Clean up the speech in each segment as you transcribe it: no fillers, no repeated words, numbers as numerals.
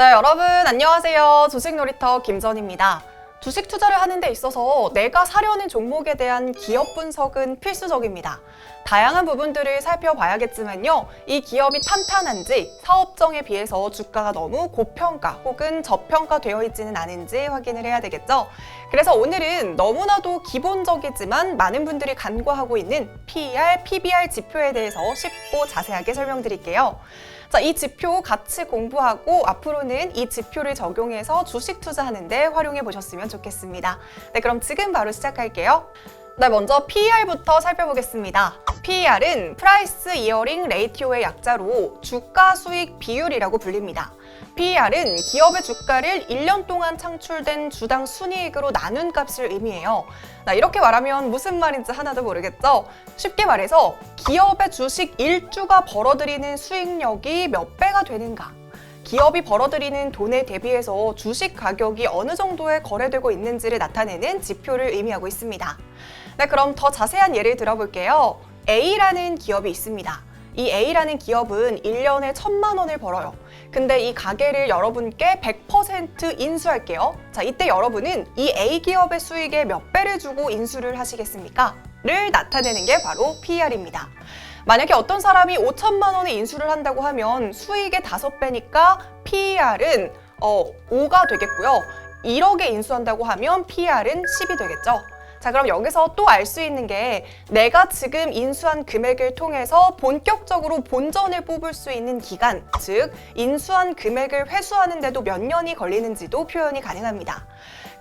네, 여러분 안녕하세요. 주식놀이터 김전입니다. 주식 투자를 하는 데 있어서 내가 사려는 종목에 대한 기업 분석은 필수적입니다. 다양한 부분들을 살펴봐야겠지만요. 이 기업이 탄탄한지, 사업정에 비해서 주가가 너무 고평가 혹은 저평가되어 있지는 않은지 확인을 해야 되겠죠. 그래서 오늘은 너무나도 기본적이지만 많은 분들이 간과하고 있는 PER, PBR 지표에 대해서 쉽고 자세하게 설명드릴게요. 자, 이 지표 같이 공부하고 앞으로는 이 지표를 적용해서 주식 투자하는데 활용해 보셨으면 좋겠습니다. 네, 그럼 지금 바로 시작할게요. 네, 먼저 PER부터 살펴보겠습니다. PER은 프라이스 이어링 레이티오의 약자로 주가 수익 비율이라고 불립니다. PER은 기업의 주가를 1년 동안 창출된 주당 순이익으로 나눈 값을 의미해요. 이렇게 말하면 무슨 말인지 하나도 모르겠죠? 쉽게 말해서 기업의 주식 1주가 벌어들이는 수익력이 몇 배가 되는가? 기업이 벌어들이는 돈에 대비해서 주식 가격이 어느 정도에 거래되고 있는지를 나타내는 지표를 의미하고 있습니다. 네, 그럼 더 자세한 예를 들어볼게요. A라는 기업이 있습니다. 이 A라는 기업은 1년에 1,000만 원을 벌어요. 근데 이 가게를 여러분께 100% 인수할게요. 자, 이때 여러분은 이 A 기업의 수익에 몇 배를 주고 인수를 하시겠습니까? 를 나타내는 게 바로 PER입니다. 만약에 어떤 사람이 5천만 원에 인수를 한다고 하면 수익의 5배니까 PER은 5가 되겠고요. 1억에 인수한다고 하면 PER은 10이 되겠죠. 자, 그럼 여기서 또 알 수 있는 게 내가 지금 인수한 금액을 통해서 본격적으로 본전을 뽑을 수 있는 기간, 즉 인수한 금액을 회수하는데도 몇 년이 걸리는지도 표현이 가능합니다.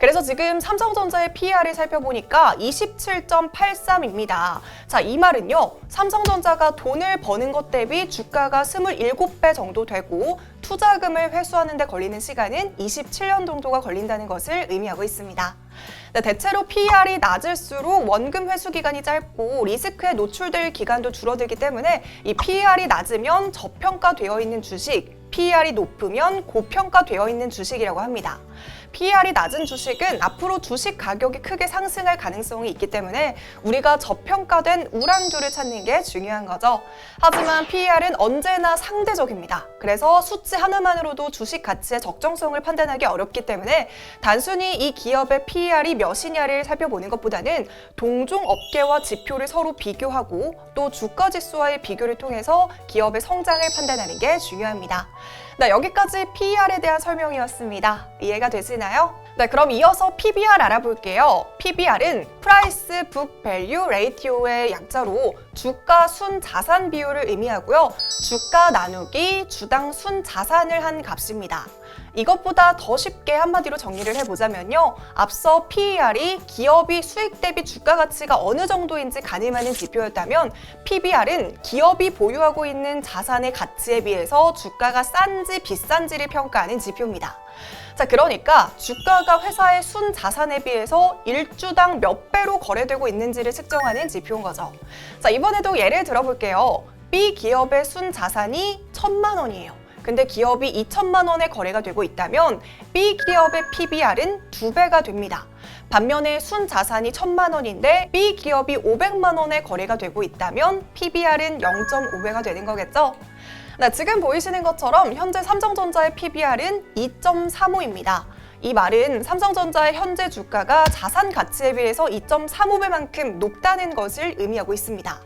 그래서 지금 삼성전자의 PER을 살펴보니까 27.83입니다. 자, 이 말은요. 삼성전자가 돈을 버는 것 대비 주가가 27배 정도 되고 투자금을 회수하는 데 걸리는 시간은 27년 정도가 걸린다는 것을 의미하고 있습니다. 네, 대체로 PER이 낮을수록 원금 회수 기간이 짧고 리스크에 노출될 기간도 줄어들기 때문에 이 PER이 낮으면 저평가되어 있는 주식, PER이 높으면 고평가되어 있는 주식이라고 합니다. PER이 낮은 주식은 앞으로 주식 가격이 크게 상승할 가능성이 있기 때문에 우리가 저평가된 우량주를 찾는 게 중요한 거죠. 하지만 PER은 언제나 상대적입니다. 그래서 수치 하나만으로도 주식 가치의 적정성을 판단하기 어렵기 때문에 단순히 이 기업의 PER이 몇이냐를 살펴보는 것보다는 동종 업계와 지표를 서로 비교하고 또 주가 지수와의 비교를 통해서 기업의 성장을 판단하는 게 중요합니다. 네, 여기까지 PER에 대한 설명이었습니다. 이해가 되시나요? 네, 그럼 이어서 PBR 알아볼게요. PBR은 Price Book Value Ratio의 약자로 주가 순 자산 비율을 의미하고요. 주가 나누기 주당 순 자산을 한 값입니다. 이것보다 더 쉽게 한마디로 정리를 해보자면요. 앞서 PER이 기업이 수익 대비 주가 가치가 어느 정도인지 가늠하는 지표였다면 PBR은 기업이 보유하고 있는 자산의 가치에 비해서 주가가 싼지 비싼지를 평가하는 지표입니다. 자, 그러니까 주가가 회사의 순 자산에 비해서 1주당 몇 배로 거래되고 있는지를 측정하는 지표인 거죠. 자, 이번에도 예를 들어볼게요. B 기업의 순 자산이 1,000만 원이에요. 근데 기업이 2천만 원에 거래가 되고 있다면 B 기업의 PBR은 2배가 됩니다. 반면에 순 자산이 1,000만 원인데 B 기업이 500만 원에 거래가 되고 있다면 PBR은 0.5배가 되는 거겠죠? 네, 지금 보이시는 것처럼 현재 삼성전자의 PBR은 2.35입니다. 이 말은 삼성전자의 현재 주가가 자산 가치에 비해서 2.35배만큼 높다는 것을 의미하고 있습니다.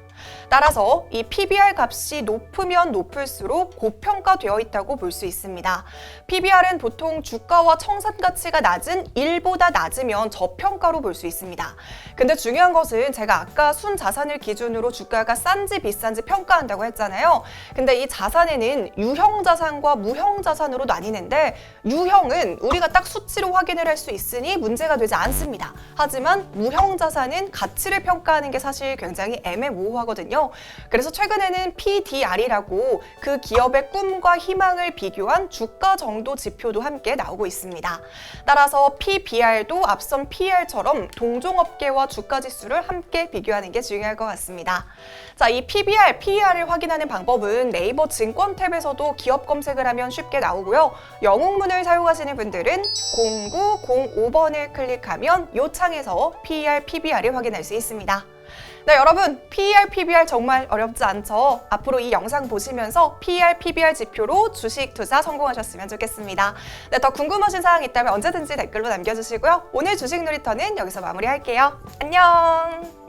따라서 이 PBR 값이 높으면 높을수록 고평가되어 있다고 볼 수 있습니다. PBR은 보통 주가와 청산 가치가 낮은 1보다 낮으면 저평가로 볼 수 있습니다. 근데 중요한 것은 제가 아까 순 자산을 기준으로 주가가 싼지 비싼지 평가한다고 했잖아요. 근데 이 자산에는 유형 자산과 무형 자산으로 나뉘는데 유형은 우리가 딱 수치로 확인을 할 수 있으니 문제가 되지 않습니다. 하지만 무형 자산은 가치를 평가하는 게 사실 굉장히 애매모호하거든요. 그래서 최근에는 PDR이라고 그 기업의 꿈과 희망을 비교한 주가 정도 지표도 함께 나오고 있습니다. 따라서 PBR도 앞선 PER처럼 동종업계와 주가 지수를 함께 비교하는 게 중요할 것 같습니다. 자, 이 PBR, PER을 확인하는 방법은 네이버 증권 탭에서도 기업 검색을 하면 쉽게 나오고요. 영웅문을 사용하시는 분들은 0905번을 클릭하면 이 창에서 PER, PBR을 확인할 수 있습니다. 네, 여러분 PER, PBR 정말 어렵지 않죠? 앞으로 이 영상 보시면서 PER, PBR 지표로 주식 투자 성공하셨으면 좋겠습니다. 네, 더 궁금하신 사항 있다면 언제든지 댓글로 남겨주시고요. 오늘 주식 놀이터는 여기서 마무리할게요. 안녕!